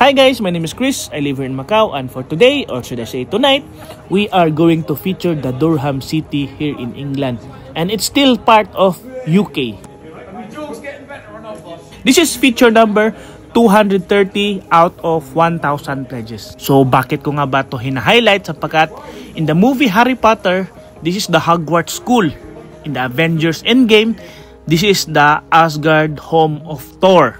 Hi guys, my name is Chris. I live here in Macau, and for today, or should I say tonight, we are going to feature the Durham City here in England, and it's still part of UK. This is feature number 230 out of 1,000 pledges. So bakit ko nga ba ito hina-highlight? Sapagkat in the movie Harry Potter, this is the Hogwarts School. In the Avengers Endgame, this is the Asgard home of Thor.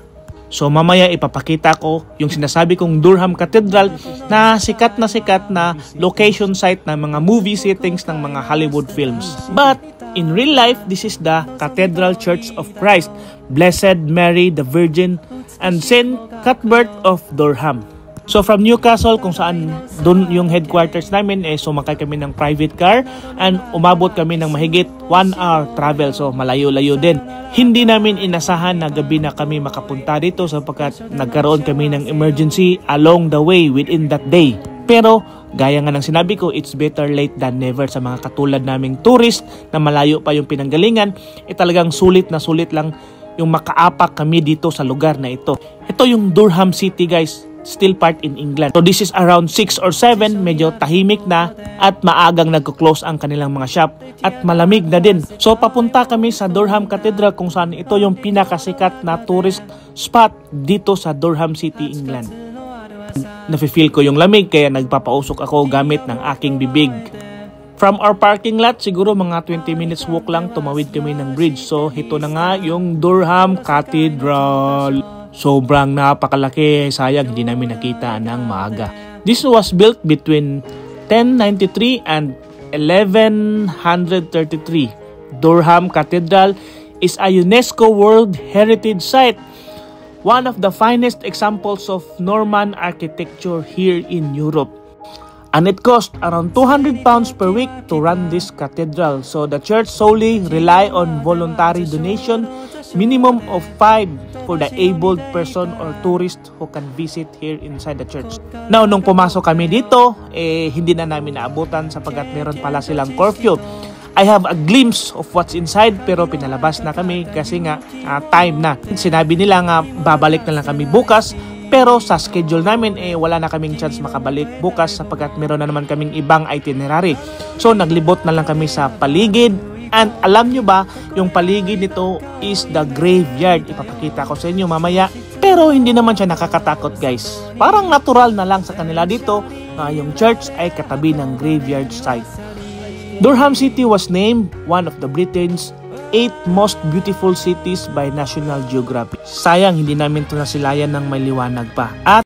So mamaya ipapakita ko yung sinasabi kong Durham Cathedral na sikat na location site ng mga movie settings ng mga Hollywood films. But in real life, this is the Cathedral Church of Christ, Blessed Mary the Virgin, and Saint Cuthbert of Durham. So from Newcastle, kung saan doon yung headquarters namin, sumakay kami ng private car and umabot kami ng mahigit 1 hour travel. So malayo-layo din. Hindi namin inasahan na gabi na kami makapunta dito sapagkat nagkaroon kami ng emergency along the way within that day. Pero gaya nga ng sinabi ko, it's better late than never sa mga katulad naming tourist na malayo pa yung pinanggalingan. Talagang sulit na sulit lang yung makaapak kami dito sa lugar na ito. Ito yung Durham City guys. Still part in England. So this is around 6 or 7, medyo tahimik na at maagang nagko-close ang kanilang mga shop at malamig na din. So papunta kami sa Durham Cathedral kung saan ito yung pinakasikat na tourist spot dito sa Durham City, England. Nafe-feel ko yung lamig kaya nagpapausok ako gamit ng aking bibig. From our parking lot, siguro mga 20 minutes walk lang, tumawid kami ng bridge. So ito na nga yung Durham Cathedral. Sobrang napakalaki, sayang hindi namin nakita ng maaga. This was built between 1093 and 1133. Durham Cathedral is a UNESCO World Heritage Site, one of the finest examples of Norman architecture here in Europe. And it cost around £200 per week to run this cathedral. So the church solely rely on voluntary donation, minimum of 5 for the abled person or tourist who can visit here inside the church. Now, nung pumasok kami dito, hindi na namin naabutan sapagkat meron pala silang curfew. I have a glimpse of what's inside pero pinalabas na kami kasi nga time na. Sinabi nila nga babalik na lang kami bukas. Pero sa schedule namin, wala na kaming chance makabalik bukas sapagkat meron na naman kaming ibang itinerary. So naglibot na lang kami sa paligid. And alam nyo ba, yung paligid nito is the graveyard. Ipapakita ko sa inyo mamaya. Pero hindi naman siya nakakatakot guys. Parang natural na lang sa kanila dito na yung church ay katabi ng graveyard site. Durham City was named one of the Britain's 8 most beautiful cities by National Geographic. Sayang hindi namin ito nasilayan ng may liwanag pa. At